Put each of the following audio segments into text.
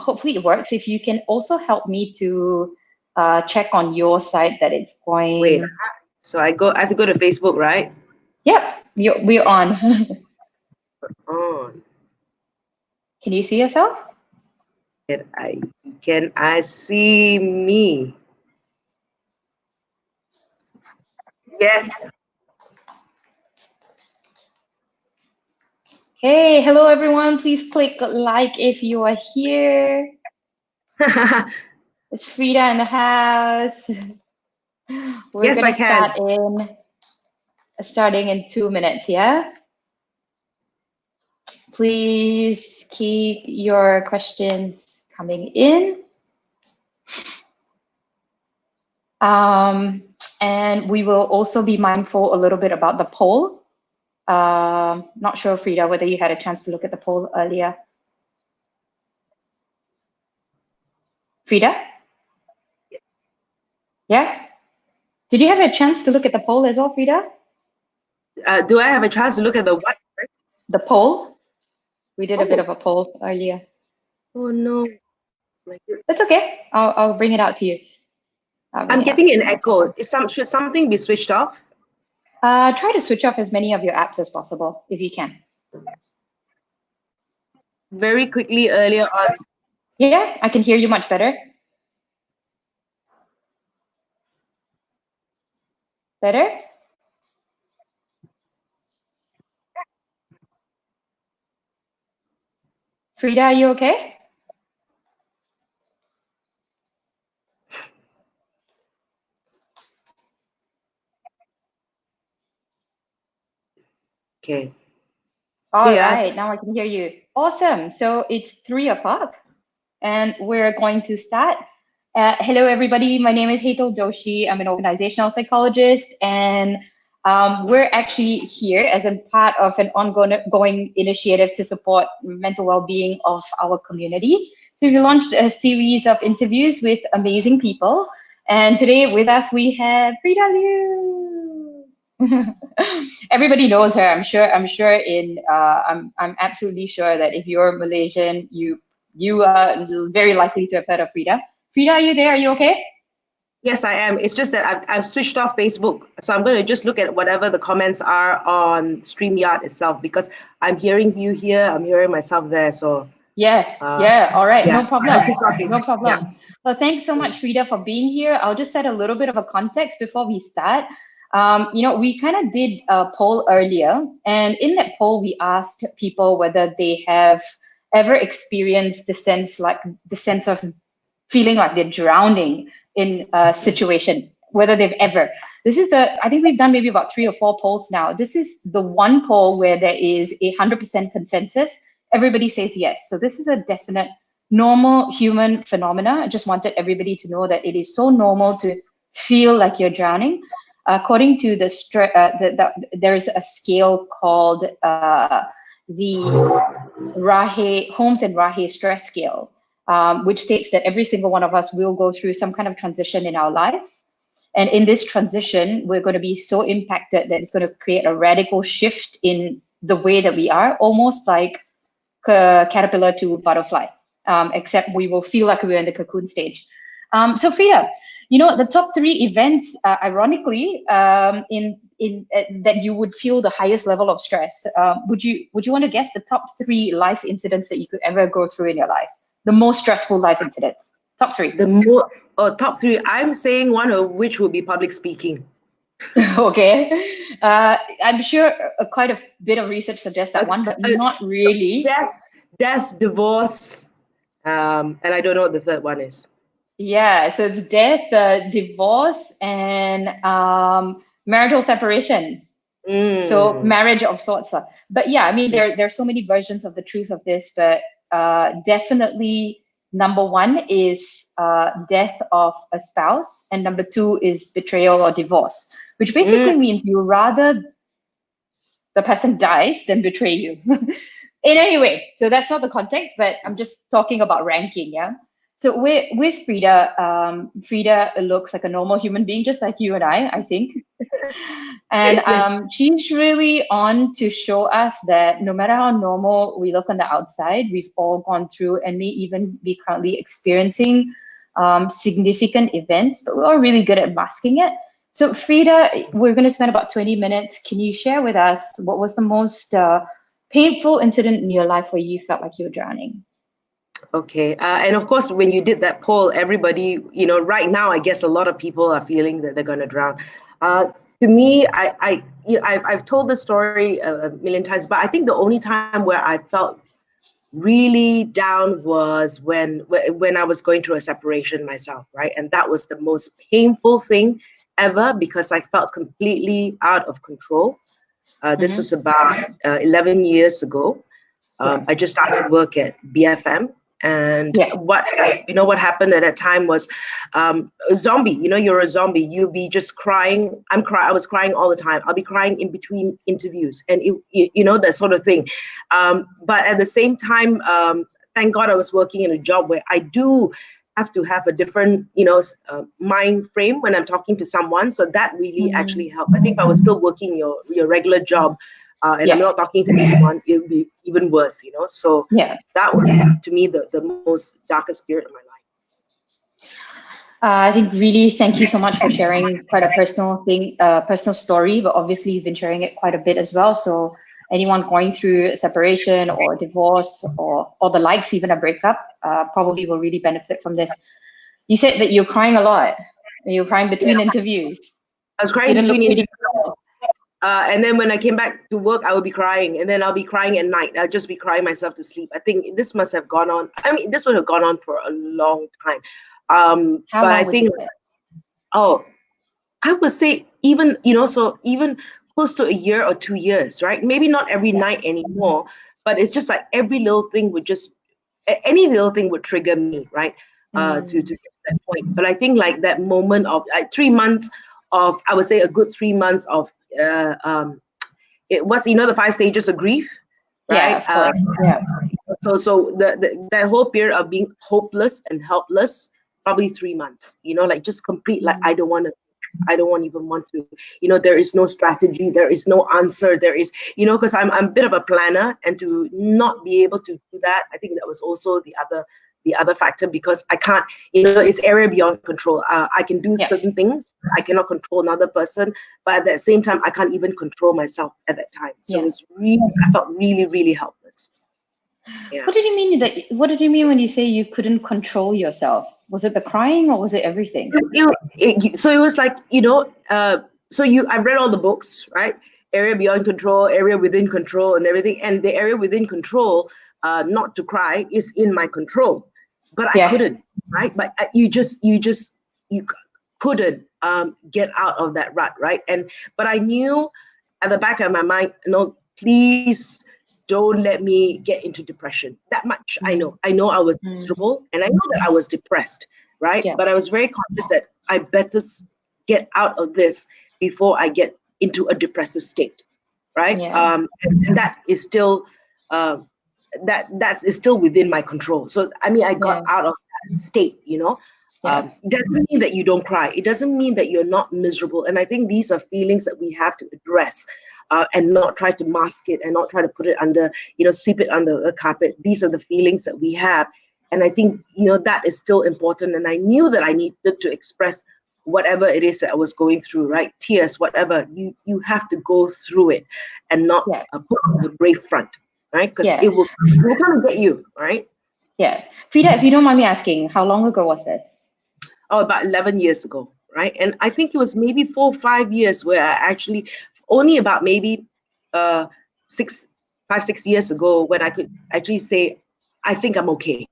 hopefully it works. If you can also help me to check on your side that it's going. Wait. So I have to go to Facebook, right? Yep, we're on. Oh, Can you see yourself? can I see me? Yes. Hey, hello everyone. Please click like if you are here. It's Freda in the house. We're Yes, I gonna can. starting in 2 minutes, yeah? Please keep your questions coming in. And we will also be mindful a little bit about the poll. Not sure, Freda, whether you had a chance to look at the poll earlier. Freda? Yeah? Did you have a chance to look at the poll as well, Freda? Do I have a chance to look at the what? The poll? We did a bit of a poll earlier. Oh no. That's okay. I'll bring it out to you. I'm getting an echo. Should something be switched off? Try to switch off as many of your apps as possible, if you can. Very quickly earlier on. Yeah, I can hear you much better. Better? Freda, are you okay? Okay. All right, now I can hear you. Awesome. So it's 3 o'clock and we're going to start. Hello, everybody. My name is Hetal Joshi. I'm an organizational psychologist, and we're actually here as a part of an ongoing initiative to support mental well-being of our community. So we launched a series of interviews with amazing people, and today with us we have Freda Liu. Everybody knows her. I'm sure. I'm absolutely sure that if you're Malaysian, you are very likely to have heard of Freda. Freda, are you there? Are you okay? Yes, I am. It's just that I've switched off Facebook. So I'm going to just look at whatever the comments are on StreamYard itself, because I'm hearing you here, I'm hearing myself there. So yeah. All right. yeah. No problem. No problem. Yeah. Well, thanks so much, Freda, for being here. I'll just set a little bit of a context before we start. We kind of did a poll earlier, and in that poll, we asked people whether they have ever experienced the sense of feeling like they're drowning in a situation, whether they've ever. I think we've done maybe about 3 or 4 polls now. This is the one poll where there is 100% consensus. Everybody says yes. So this is a definite normal human phenomena. I just wanted everybody to know that it is so normal to feel like you're drowning. According to there's a scale called the Holmes and Rahe stress scale, which states that every single one of us will go through some kind of transition in our life. And in this transition, we're going to be so impacted that it's going to create a radical shift in the way that we are, almost like caterpillar to butterfly, except we will feel like we're in the cocoon stage. So Freda, the top 3 events, ironically, that you would feel the highest level of stress. Would you want to guess the top 3 life incidents that you could ever go through in your life? The most stressful life incidents. Top 3. Top 3. I'm saying one of which would be public speaking. Okay. I'm sure quite a bit of research suggests that one, but not really. Death, divorce, and I don't know what the third one is. Yeah, so it's death, divorce, and marital separation. So marriage of sorts. But yeah, I mean, there are so many versions of the truth of this, but definitely number 1 is death of a spouse, and number 2 is betrayal or divorce, which basically means you rather the person dies than betray you. In any way, so that's not the context, but I'm just talking about ranking, yeah? So with Freda, Freda looks like a normal human being, just like you and I think. And Yes. she's really on to show us that no matter how normal we look on the outside, we've all gone through and may even be currently experiencing significant events, but we're all really good at masking it. So Freda, we're going to spend about 20 minutes. Can you share with us what was the most painful incident in your life where you felt like you were drowning? Okay. And of course, when you did that poll, everybody, right now, I guess a lot of people are feeling that they're going to drown. To me, I've told the story a million times, but I think the only time where I felt really down was when I was going through a separation myself, right? And that was the most painful thing ever because I felt completely out of control. This was about 11 years ago. I just started work at BFM, and what happened at that time was a zombie. You're a zombie. You'll be just crying. I was crying all the time. I'll be crying in between interviews, and that sort of thing. But at the same time, thank God I was working in a job where I do have to have a different mind frame when I'm talking to someone. So that really actually helped. I think if I was still working your regular job, and I'm not talking to anyone, it would be even worse, So that was, to me, the most darkest period of my life. I think really thank you so much for sharing quite a personal thing, personal story, but obviously you've been sharing it quite a bit as well. So anyone going through separation or divorce or the likes, even a breakup, probably will really benefit from this. You said that you're crying a lot. You're crying between interviews. I was crying between interviews. And then when I came back to work, I would be crying, and then I'll be crying at night. I'll just be crying myself to sleep. I think this must have gone on. I mean, this would have gone on for a long time. But I think, I would say even, so even close to a year or 2 years, right? Maybe not every night anymore, but it's just like every little thing would any little thing would trigger me, right? To get to that point. But I think like that moment of 3 months of, I would say a good 3 months of, it was, the 5 stages of grief, right? Yeah, of course. So that whole period of being hopeless and helpless, probably 3 months, like just complete, like I don't even want to, there is no strategy, there is no answer, there is, because I'm a bit of a planner, and to not be able to do that, I think that was also the other factor, because I can't, it's area beyond control. I can do certain things, I cannot control another person, but at the same time, I can't even control myself at that time. So it's really, I felt really, really helpless. Yeah. What did you mean when you say you couldn't control yourself? Was it the crying or was it everything? So it was like, I read all the books, right? Area beyond control, area within control, and everything. And the area within control, not to cry, is in my control. But I couldn't, right? But you couldn't get out of that rut, right? But I knew at the back of my mind, no, please don't let me get into depression. That much I know. I know I was miserable, and I know that I was depressed, right? But I was very conscious that I better get out of this before I get into a depressive state, right? And that is still that is still within my control. So I mean, I got out of that state, It doesn't mean that you don't cry. It doesn't mean that you're not miserable. And I think these are feelings that we have to address, and not try to mask it, and not try to put it under, sweep it under the carpet. These are the feelings that we have. And I think, that is still important. And I knew that I needed to express whatever it is that I was going through, right? Tears, whatever. You have to go through it and not put on the brave front, right? Because it will kind of get you, right? Yeah. Freda, if you don't mind me asking, how long ago was this? Oh, about 11 years ago, right? And I think it was maybe 4 or 5 years where I actually, only about maybe 5, 6 years ago, when I could actually say, I think I'm okay,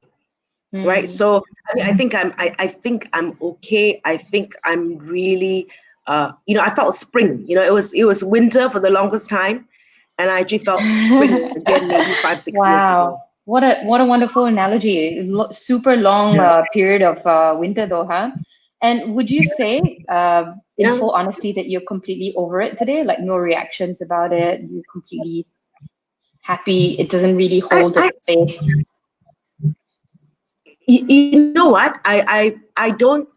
right? So I think I'm okay. I think I'm really, I felt spring. It was winter for the longest time, and I actually felt spring again, maybe 5, 6 years ago. What a wonderful analogy. Super long period of winter though, huh? And would you say, in full honesty, that you're completely over it today? Like no reactions about it? You're completely happy? It doesn't really hold the space? You know what? I don't.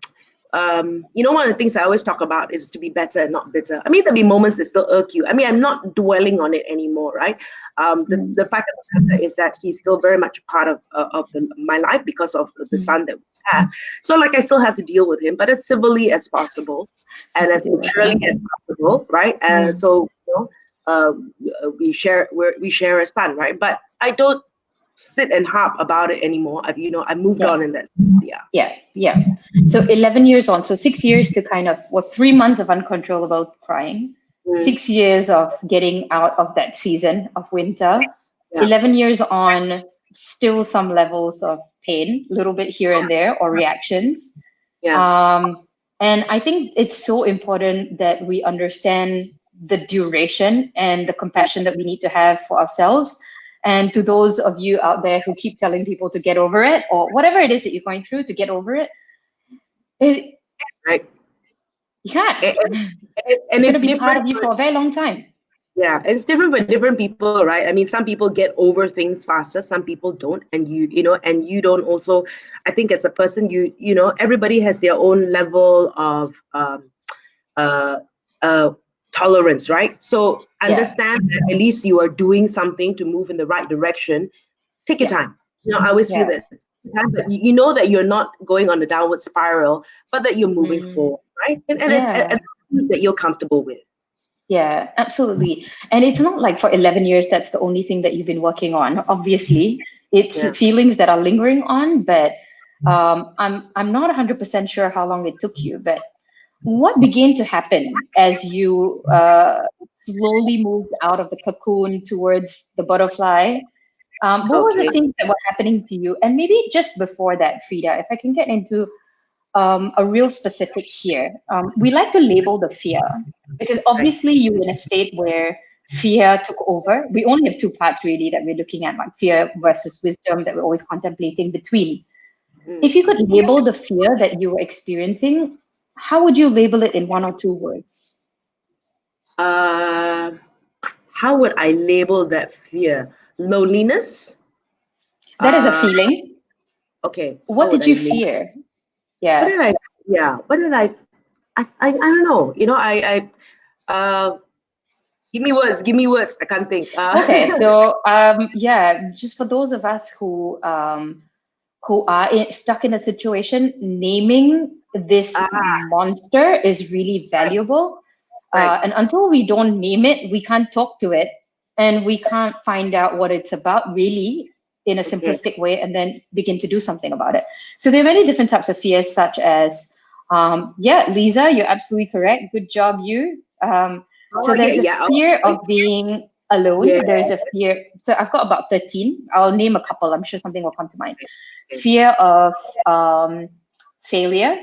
One of the things I always talk about is to be better and not bitter. I mean, there'll be moments that still irk you. I mean, I'm not dwelling on it anymore, right? The fact of the matter is that he's still very much part of my life because of the son that we have. So, like, I still have to deal with him, but as civilly as possible and as maturely as possible, right? And so, we share a son, right? But I don't sit and harp about it anymore. I moved on in that sense, yeah. So 11 years on, so 6 years to kind of 3 months of uncontrollable crying, 6 years of getting out of that season of winter, 11 years on, still some levels of pain, a little bit here and there, or reactions. And I think it's so important that we understand the duration and the compassion that we need to have for ourselves. And to those of you out there who keep telling people to get over it, or whatever it is that you're going through, to get over it, right. You can't. And it's going to be part of you for a very long time. Yeah, it's different for different people, right? I mean, some people get over things faster, some people don't, and you don't also. I think as a person, everybody has their own level of tolerance, right? So understand that at least you are doing something to move in the right direction. Take your time. I always feel that. But you know that you're not going on a downward spiral, but that you're moving forward, right? And that you're comfortable with. Yeah, absolutely. And it's not like for 11 years that's the only thing that you've been working on. Obviously, it's feelings that are lingering on, but I'm not 100% sure how long it took you. But what began to happen as you slowly moved out of the cocoon towards the butterfly? What were the things that were happening to you? And maybe just before that, Freda, if I can get into a real specific here. We like to label the fear because obviously you're in a state where fear took over. We only have two parts really that we're looking at, like fear versus wisdom that we're always contemplating between. If you could label the fear that you were experiencing, how would you label it in 1 or 2 words? How would I label that fear? Loneliness? That is a feeling. Okay. What did you fear? What did I don't know. Give me words. I can't think. Okay, so just for those of us who are stuck in a situation, naming this monster is really valuable. And until we don't name it, we can't talk to it, and we can't find out what it's about really in a simplistic way, and then begin to do something about it. So there are many different types of fears, such as, Lisa, you're absolutely correct. Good job, you. So there's a fear of being alone. There's a fear. So I've got about 13. I'll name a couple. I'm sure something will come to mind. Fear of failure.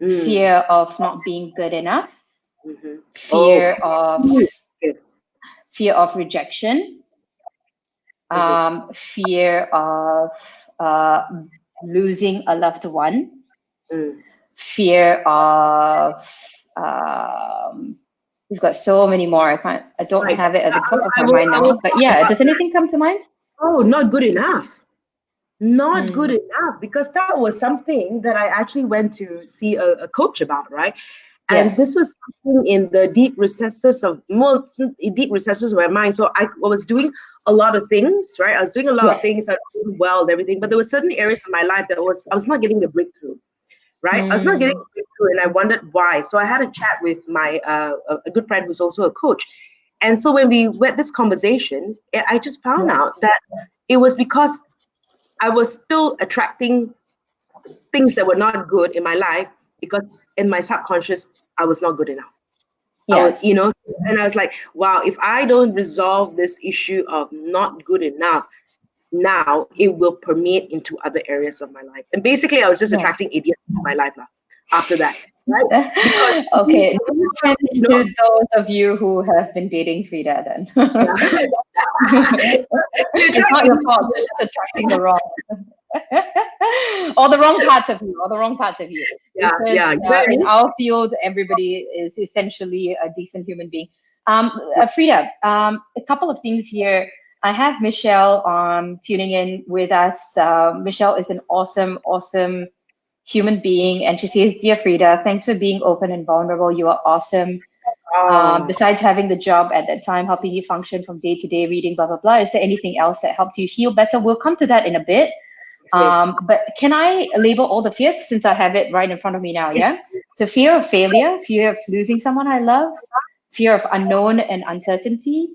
Fear of not being good enough. Fear of rejection. Fear of losing a loved one, fear of we've got so many more. I don't have it at the top of my mind now. But does anything come to mind? Oh, not good enough. Not good enough, because that was something that I actually went to see a coach about, right? And this was something in the deep recesses of my mind. So I was doing a lot of things, right? I was doing a lot of things, I was doing well and everything, but there were certain areas of my life that I was not getting the breakthrough, right? I was not getting the breakthrough, and I wondered why. So I had a chat with my a good friend who's also a coach. And so when we had this conversation, I just found out that it was because I was still attracting things that were not good in my life, because in my subconscious, I was not good enough. And I was like, wow, if I don't resolve this issue of not good enough, now it will permeate into other areas of my life. And basically, I was just attracting idiots in my life now after that. Right? Because, okay, no offense to those of you who have been dating Freda then. It's not your fault, you're just attracting the wrong. Or the wrong parts of you. In our field, everybody is essentially a decent human being. Freda, a couple of things here. I have Michelle tuning in with us. Michelle is an awesome, awesome human being. And she says, Dear Freda, thanks for being open and vulnerable. You are awesome. Oh, Besides having the job at that time, helping you function from day to day, reading, blah, blah, blah, is there anything else that helped you heal better? We'll come to that in a bit. okay. But can I label all the fears since I have it right in front of me now? Yeah. So fear of failure, fear of losing someone I love, fear of unknown and uncertainty,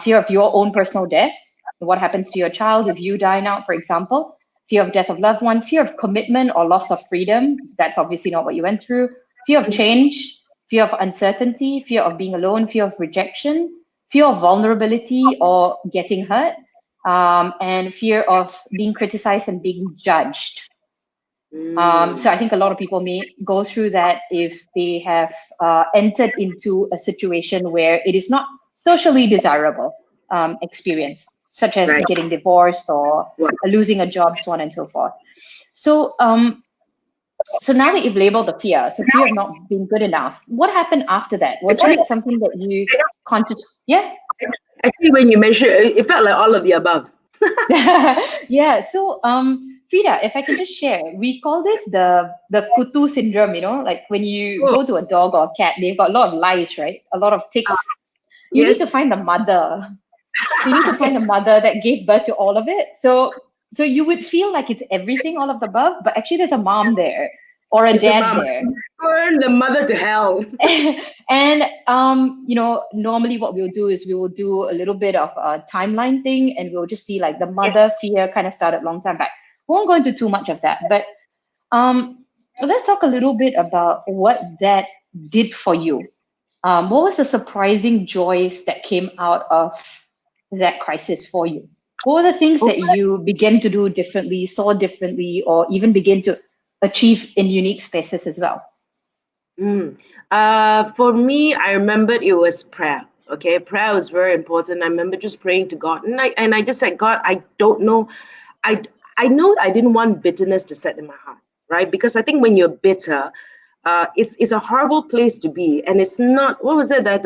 fear of your own personal death, what happens to your child if you die now, for example, fear of death of loved one, fear of commitment or loss of freedom. That's obviously not what you went through. Fear of change, fear of uncertainty, fear of being alone, fear of rejection, fear of vulnerability or getting hurt, and fear of being criticized and being judged. So I think a lot of people may go through that if they have entered into a situation where it is not socially desirable experience, such as Right. getting divorced or Right. losing a job, so on and so forth. So, so now that you've labeled the fear, so fear of not being good enough, what happened after that? Was Actually, that something that you conscious? Yeah. actually, when you mentioned it, it felt like all of the above. Yeah. So, Frida, if I can just share, we call this the kutu syndrome. You know, like when you Oh, go to a dog or a cat, they've got a lot of lice, right? A lot of ticks. You need yes, to find the mother. So you need to find the yes. mother that gave birth to all of it. So you would feel like it's everything, all of the above, but actually there's a mom there or a It's the dad mom. there. Burn the mother to hell. And normally what we'll do is we will do a little bit of a timeline thing, and we'll just see like the Yes. mother fear kind of started long time back. Won't go into too much of that, but um, let's talk a little bit about what that did for you. What was the surprising joys that came out of that crisis for you? What were the things Oh, that you began to do differently, saw differently, or even begin to achieve in unique spaces as well? mm. For me, I remembered it was prayer. Okay, prayer was very important. I remember just praying to God, and I just said, God, I don't know, I I know I didn't want bitterness to set in my heart, right? Because I think when you're bitter, it's a horrible place to be, and it's not. What was it that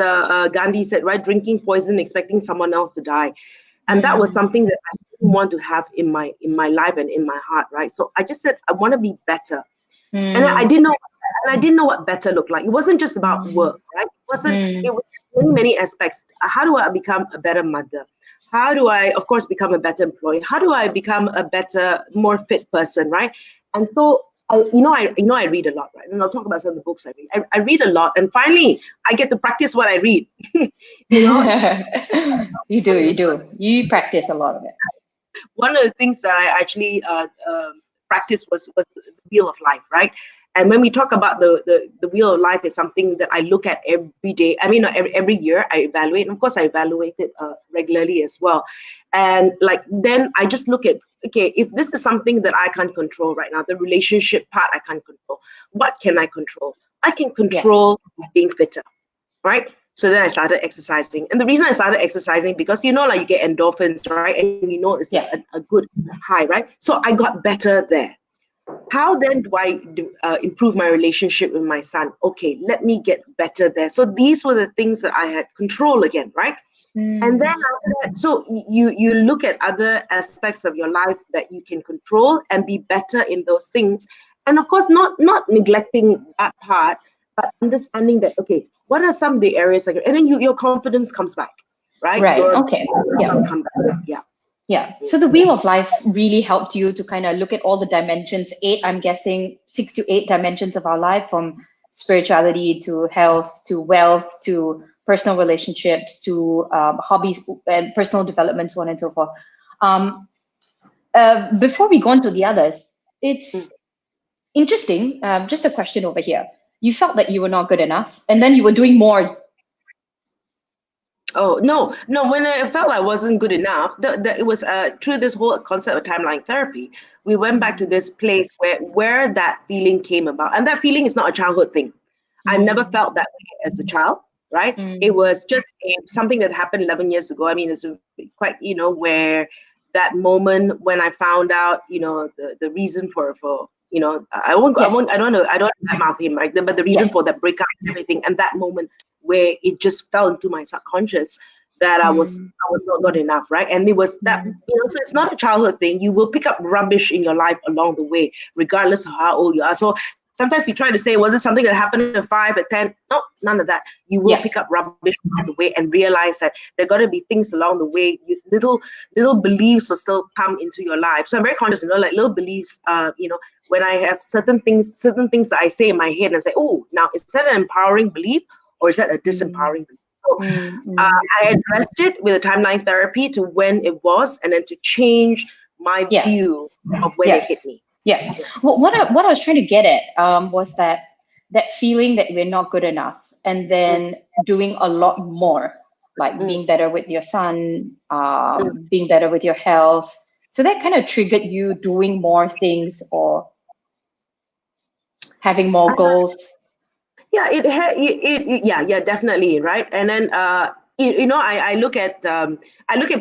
Gandhi said, right? Drinking poison, expecting someone else to die, and that was Mm, something that I didn't want to have in my life and in my heart, right? So I just said, I want to be better. And I mm, didn't know, and I didn't know what better looked like. It wasn't just about mm, work, right? It mm, was many aspects. How do I become a better mother? How do I, of course, become a better employee? How do I become a better, more fit person, right? And so, I read a lot, right? And I'll talk about some of the books I read. I read a lot, and finally, I get to practice what I read. you know, You practice a lot of it. one of the things that I actually practiced was the wheel of life, right? And when we talk about the wheel of life, is something that I look at every day. I mean, not every year I evaluate, and of course I evaluate it regularly as well. And like then I just look at, okay, if this is something that I can't control right now, the relationship part I can't control, what can I control? I can Yeah. control being fitter, right? So then I started exercising. And the reason I started exercising, because like you get endorphins, right? And it's Yeah. a good high, right? So I got better there. How then do I improve my relationship with my son? Okay, let me get better there. So these were the things that I had control again, right? And then Mm, after that, so you look at other aspects of your life that you can control and be better in those things. And of course, not neglecting that part, but understanding that, okay, what are some of the areas like, and then your confidence comes back, right? right. Your Okay. Yeah. come back. Yeah. Yeah. So the wheel of life really helped you to kind of look at all the dimensions, eight, I'm guessing 6 to 8 dimensions of our life, from spirituality to health to wealth to personal relationships to hobbies and personal development, so on and so forth. Um, before we go on to the others, Mm. it's interesting. Just a question over here. You felt that you were not good enough, and then you were doing more. Oh no! When I felt I wasn't good enough, it was through this whole concept of timeline therapy. We went back to Mm, this place where that feeling came about, and that feeling is not a childhood thing. I never mm, felt that way as a child, right? It mm, was just something that happened 11 years ago. I mean, it's quite where that moment when I found out the reason for yeah, I don't mouth him, right? But the reason yeah. for that breakup and everything, and that moment where it just fell into my subconscious that I was not good enough, right? And it was that, so it's not a childhood thing. You will pick up rubbish in your life along the way, regardless of how old you are. So sometimes you try to say, was it something that happened at 5, at 10? No, none of that. You will pick up rubbish along the way and realize that there got to be things along the way. Little beliefs will still come into your life. So I'm very conscious, like little beliefs, when I have certain things that I say in my head and say, oh, now is that an empowering belief or is that a disempowering belief? So I addressed it with a timeline therapy to when it was, and then to change my view of when it hit me. Yeah. Well, what I was trying to get at was that feeling that we're not good enough, and then doing a lot more, like being better with your son, being better with your health. So that kind of triggered you doing more things or having more goals. Yeah, yeah, definitely, right. And then I look at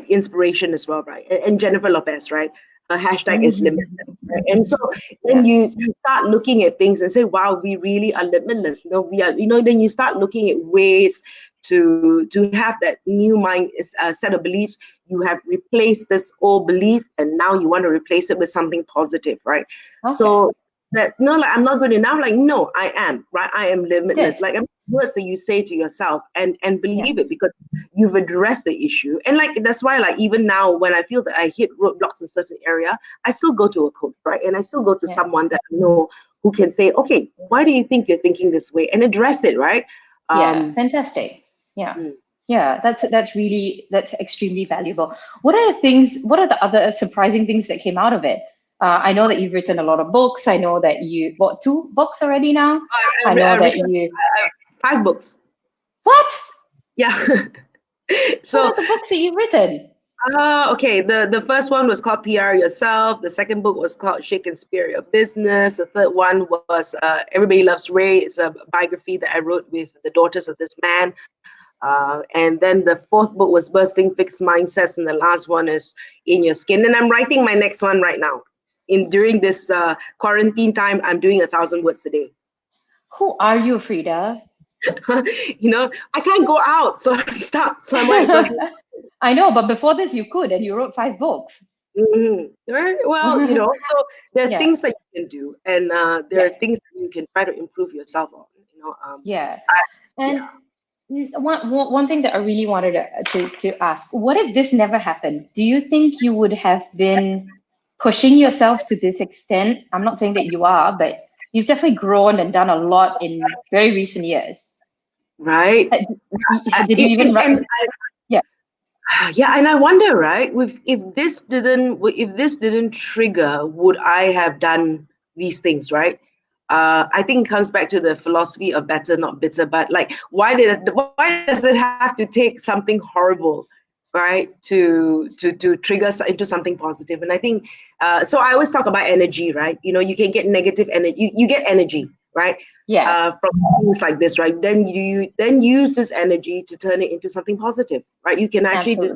inspiration as well, right? And Jennifer Lopez, right? Her hashtag is limitless, right? And so then you start looking at things and say, wow, we really are limitless. We are, then you start looking at ways to have that new mind set of beliefs. You have replaced this old belief, and now you want to replace it with something positive, right? Okay. So that I'm not good enough. Like, no, I am, right? I am limitless. Good. Like, words that you say to yourself and believe it, because you've addressed the issue. And like, that's why, like, even now when I feel that I hit roadblocks in certain area, I still go to a coach, right? And I still go to someone that I know who can say, okay, why do you think you're thinking this way, and address it, right? Fantastic. Yeah, that's extremely valuable. What are the other surprising things that came out of it? I know that you've written a lot of books. I know that you bought 2 books already now. I know that you 5 books. What? Yeah. So what are the books that you've written? Okay. The first one was called PR Yourself. The second book was called Shake and Spear Your Business. The third one was Everybody Loves Ray. It's a biography that I wrote with the daughters of this man. And then the fourth book was Bursting Fixed Mindsets, and the last one is In Your Skin. And I'm writing my next one right now. During this quarantine time, I'm doing 1,000 words a day. Who are you, Freda? I can't go out, so I'm stuck. So I might as well. I know, but before this, you could, and you wrote 5 books. Right? Well, so there are things that you can do, and there are things that you can try to improve yourself on. One thing that I really wanted to ask: what if this never happened? Do you think you would have been pushing yourself to this extent? I'm not saying that you are, but you've definitely grown and done a lot in very recent years. Right. Did you even run? Yeah, and I wonder, right? If this didn't trigger, would I have done these things, right? I think it comes back to the philosophy of better, not bitter. But like, why does it have to take something horrible, right, to trigger us into something positive? And I think so. I always talk about energy, right? You can get negative energy. You get energy, right? From things like this, right? Then you use this energy to turn it into something positive, right? You can actually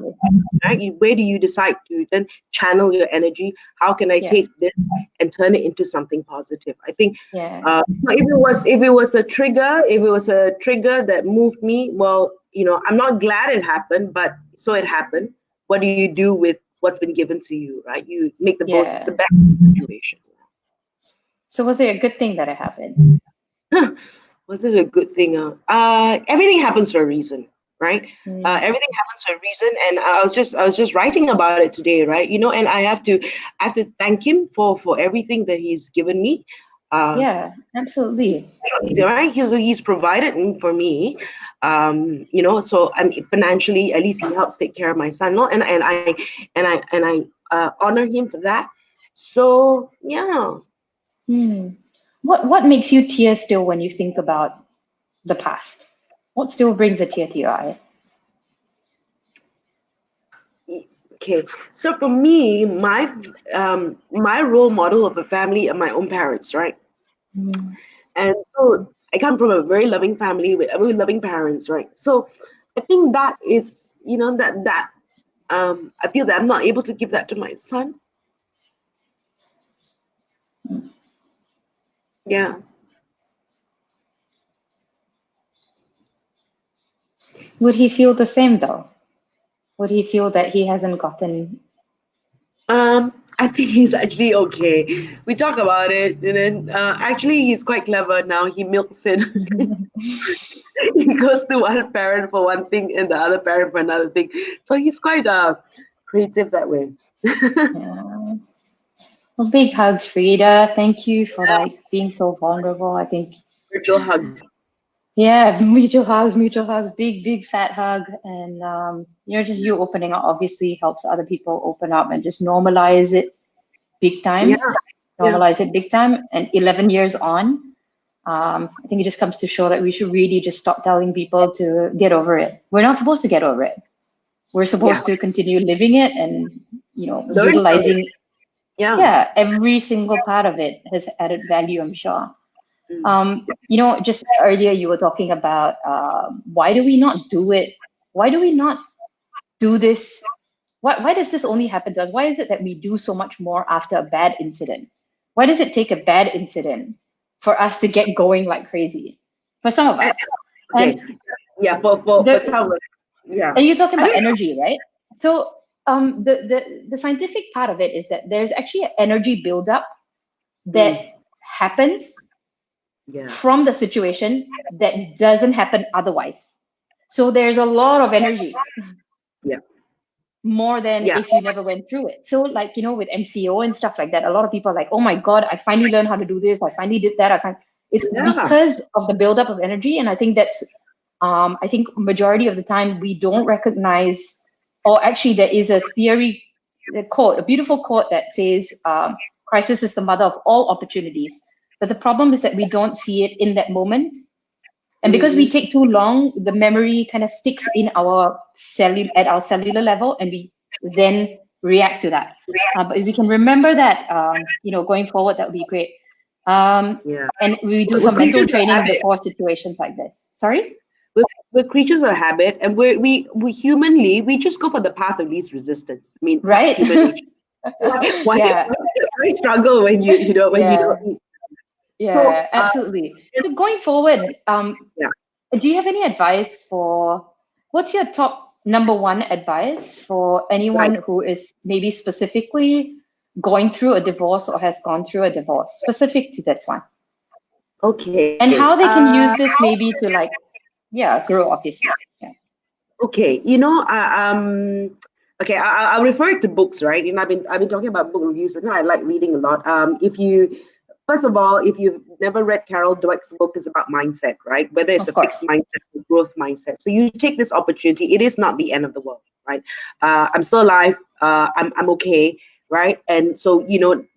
right? Where do you decide to then channel your energy? How can I take this and turn it into something positive? I think if it was a trigger, that moved me, well, I'm not glad it happened, but so it happened. What do you do with what's been given to you, right? You make the best of the situation. So was it a good thing that it happened? Was it a good thing? Everything happens for a reason, right? Everything happens for a reason, and I was just writing about it today, right? And I have to thank him for everything that he's given me. Absolutely. Right? He's provided for me. So financially, at least he helps take care of my son, and I honor him for that. So yeah. What makes you tear still when you think about the past? What still brings a tear to your eye? Okay, so for me, my role model of a family are my own parents, right? And so I come from a very loving family with very loving parents, right? So I think that is, I feel that I'm not able to give that to my son. Yeah. Would he feel the same though? What do you feel that he hasn't gotten? I think he's actually okay. We talk about it, and then actually he's quite clever now. He milks it. He goes to one parent for one thing and the other parent for another thing. So he's quite creative that way. Yeah. Well, big hugs, Frida. Thank you for like being so vulnerable. I think, Virtual hugs. yeah, mutual hugs, big, big fat hug. And just you opening up obviously helps other people open up and just normalize it big Yeah, time. yeah, Normalize it big time. And 11 years on, I think it just comes to show that we should really just stop telling people to get over it. We're not supposed to get over it. We're yeah. supposed to continue living it and, Learn from it. utilizing, Yeah. yeah, every single part of it has added value, I'm sure. Mm. Just earlier you were talking about why do we not do it? Why do we not do this? Why does this only happen to us? Why is it that we do so much more after a bad incident? Why does it take a bad incident for us to get going like crazy? For some of And, us. okay. And Yeah. For the some. Yeah. and you're talking I about don't know. energy, right? So the scientific part of it is that there's actually an energy buildup that Mm. happens Yeah. from the situation that doesn't happen otherwise. So there's a lot of energy, Yeah. more than Yeah. if you never went through it. So like, with MCO and stuff like that, a lot of people are like, oh my God, I finally learned how to do this. I finally did that. It's Yeah. because of the buildup of energy. And I think I think majority of the time we don't recognize, or actually there is a theory, a beautiful quote that says, crisis is the mother of all opportunities. But the problem is that we don't see it in that moment. And because we Mm-hmm. take too long, the memory kind of sticks in our at our cellular level, and we then react to that. But if we can remember that, going forward, that would be great. Yeah. And we do We're some mental creatures of training habit. before situations like this. Sorry? We're creatures of habit, and we humanly we just go for the path of least resistance. I mean, that's Right? human nature. Yeah, Why struggle when when you yeah, don't need? So yeah, absolutely. So going forward, yeah, do you have any advice for what's your top number one advice for right. anyone who is maybe specifically going through a divorce or has gone through a divorce, specific to this one, and Okay. how they can use this maybe to like, yeah, grow obviously. Yeah, Okay. Okay. I'll refer to books, right? I've been talking about book reviews. And I like reading a lot. If you First of all, if you've never read Carol Dweck's book, it's about mindset, right? Whether it's of a fixed course. mindset or growth mindset. So you take this opportunity. It is not the end of the world, right? I'm still alive. I'm okay, right? And so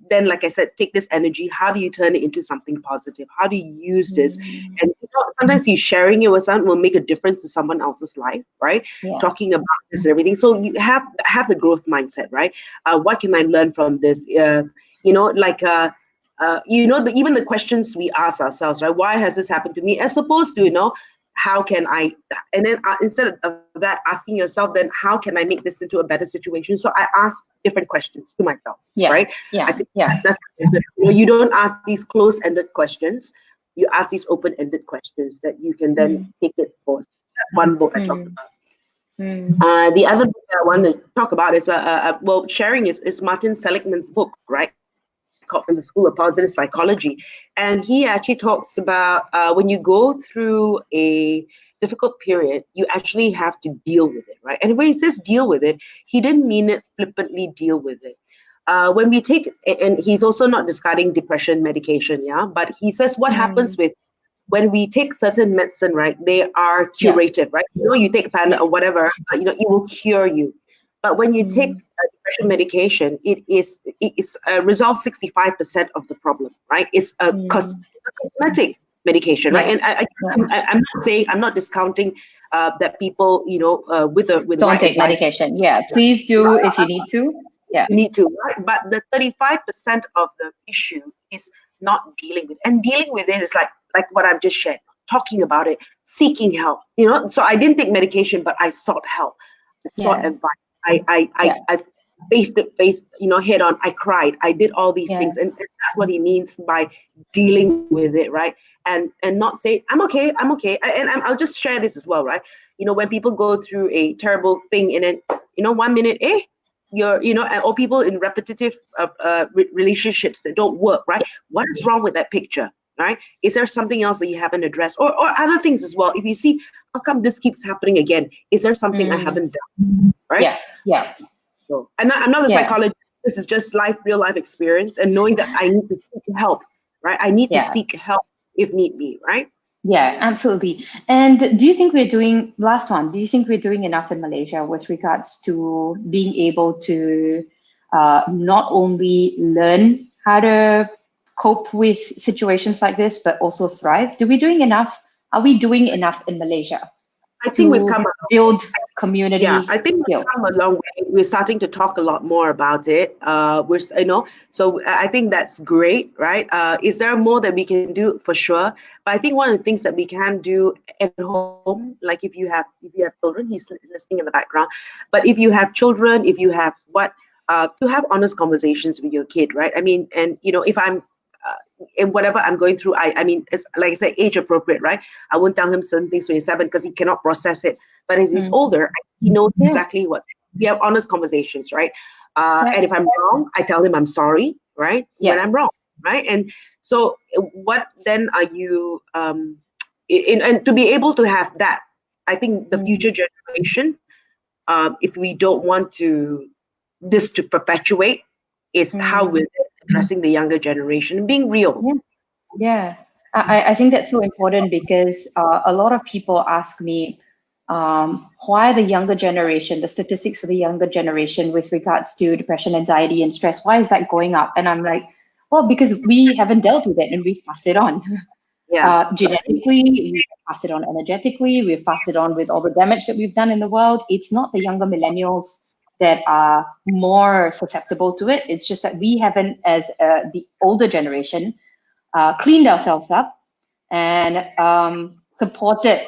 then like I said, take this energy. How do you turn it into something positive? How do you use this? Mm, And sometimes you sharing it with someone will make a difference to someone else's life, right? yeah. Talking about this and everything. So you have the growth mindset, right? What can I learn from this? Like even the questions we ask ourselves, right? Why has this happened to me? As opposed to, how can I, and then instead of that, asking yourself, then how can I make this into a better situation? So I ask different questions to myself, Yeah. right? I Yeah. think Yeah. you don't ask these close-ended questions. You ask these open-ended questions that you can then Mm, take it for. That's one book I talked mm, about. mm. The other book that I want to talk about is sharing is Martin Seligman's book, right? Called From the School of Positive Psychology. And he actually talks about when you go through a difficult period, you actually have to deal with it, right? And when he says deal with it, he didn't mean it flippantly deal with it. When we take, and he's also not discarding depression medication, yeah, but he says what happens Mm. with when we take certain medicine, right? They are Yeah. curative, right? You take pan Yeah. or whatever, it will cure you. But when you take Mm. depression medication, it is resolves 65% of the problem, right? Mm. It's a cosmetic medication, right? Yeah. And Yeah. I'm not saying, I'm not discounting that people, with the Don't right take advice, medication. Yeah. Please do if you need to. Yeah. you need to, right? But the 35% of the issue is not dealing with, and dealing with it is like what I've just shared, talking about it, seeking help. So I didn't take medication, but I sought help, I sought Yeah. advice. I faced it head on. I cried. I did all these Yeah. things, and that's what he means by dealing with it, right? And not say I'm okay, I'm okay. And I'll just share this as well, right? When people go through a terrible thing, and then 1 minute, you're, or people in repetitive relationships that don't work, right? What is wrong with that picture, right? Is there something else that you haven't addressed, or other things as well? If you see, how come this keeps happening again? Is there something I haven't done, right? Yeah. So I'm not a psychologist. This is just real life experience, and knowing that I need to seek help, right? I need to seek help if need be, right? Yeah, absolutely. And do you think we're doing, last one, do you think we're doing enough in Malaysia with regards to being able to not only learn how to cope with situations like this, but also thrive? Are we doing enough in Malaysia? I think we've come build community. Yeah, I think skills. we've come a long way. We're starting to talk a lot more about it. So I think that's great, right? Is there more that we can do? For sure. But I think one of the things that we can do at home, like if you have children, he's listening in the background. But if you have children, if you have to have honest conversations with your kid, right? I mean, and if I'm in whatever I'm going through, I mean, it's like I said, age appropriate, right? I won't tell him certain things when he's 7 because he cannot process it. But as he's older, he knows exactly what. We have honest conversations, right? And if I'm wrong, I tell him I'm sorry, right? When I'm wrong, right? And so, what then are you? And to be able to have that, I think the future generation, if we don't want this to perpetuate, is how we're addressing the younger generation and being real. Yeah. I think that's so important because a lot of people ask me why the younger generation, the statistics for the younger generation with regards to depression, anxiety, and stress, why is that going up? And I'm like, well, because we haven't dealt with it and we've passed it on. Genetically, we've passed it on energetically, we've passed it on with all the damage that we've done in the world. It's not the younger millennials that are more susceptible to it. It's just that we haven't, as the older generation, cleaned ourselves up and supported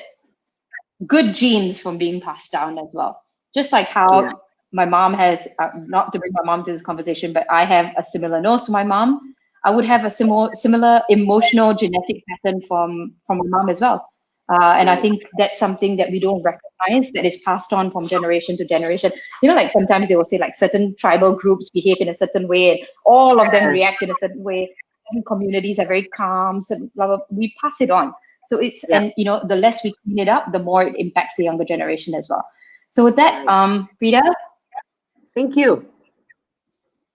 good genes from being passed down as well. Just like how my mom has, not to bring my mom to this conversation, but I have a similar nose to my mom. I would have a similar emotional genetic pattern from my mom as well. And I think that's something that we don't recognize that is passed on from generation to generation. Like sometimes they will say like certain tribal groups behave in a certain way, and all of them react in a certain way. Communities are very calm, so blah, blah, we pass it on. So it's and the less we clean it up, the more it impacts the younger generation as well. So with that, Freda. Thank you.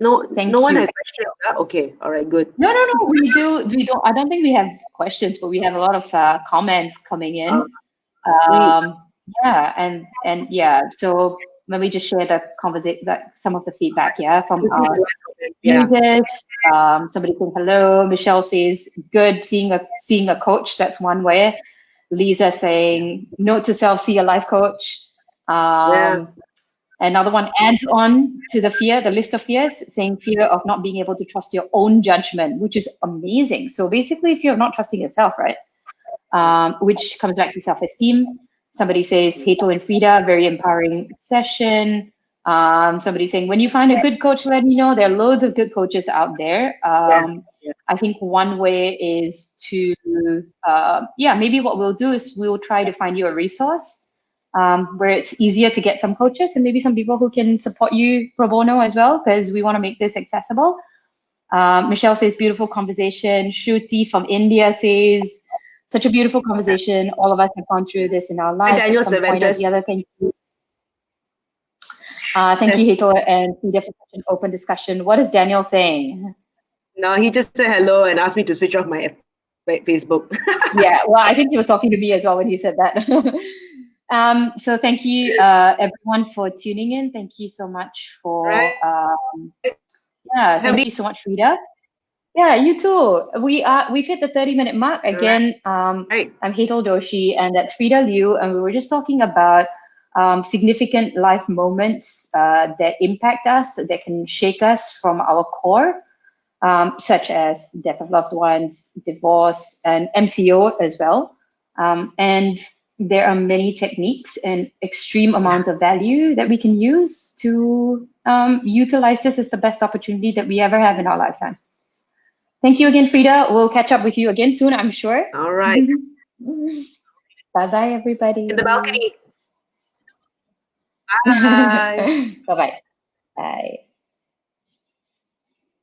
No one has questions. Okay, all right, good. No, we don't. I don't think we have questions, but we have a lot of comments coming in. So let me just share the conversation, some of the feedback from our users. Somebody saying hello. Michelle says good, seeing a coach. That's one way. Lisa saying note to self, see a life coach. Another one adds on to the list of fears, saying fear of not being able to trust your own judgment, which is amazing. So basically, fear of not trusting yourself, right? Which comes back to self-esteem. Somebody says, Hato and Freda, very empowering session. Somebody saying, when you find a good coach, let me know. There are loads of good coaches out there. I think one way is to, maybe what we'll do is we'll try to find you a resource where it's easier to get some coaches and maybe some people who can support you pro bono as well, because we want to make this accessible. Michelle says, beautiful conversation. Shruti from India says, such a beautiful conversation. All of us have gone through this in our lives at some point or the other. Thank you. Thank you, Hato and Freda, for such an open discussion. What is Daniel saying? No, he just said hello and asked me to switch off my Facebook. Yeah, well, I think he was talking to me as well when he said that. So thank you, everyone, for tuning in. Thank you so much for, thank you so much, Freda. Yeah, you too. We've hit the 30-minute mark again. I'm Hatal Doshi, and that's Freda Liu, and we were just talking about significant life moments that impact us, that can shake us from our core, such as death of loved ones, divorce, and MCO as well. And there are many techniques and extreme amounts of value that we can use to utilize this as the best opportunity that we ever have in our lifetime. Thank you again, Freda. We'll catch up with you again soon, I'm sure. All right. Bye-bye, everybody. In the balcony. Bye. Bye-bye. Bye.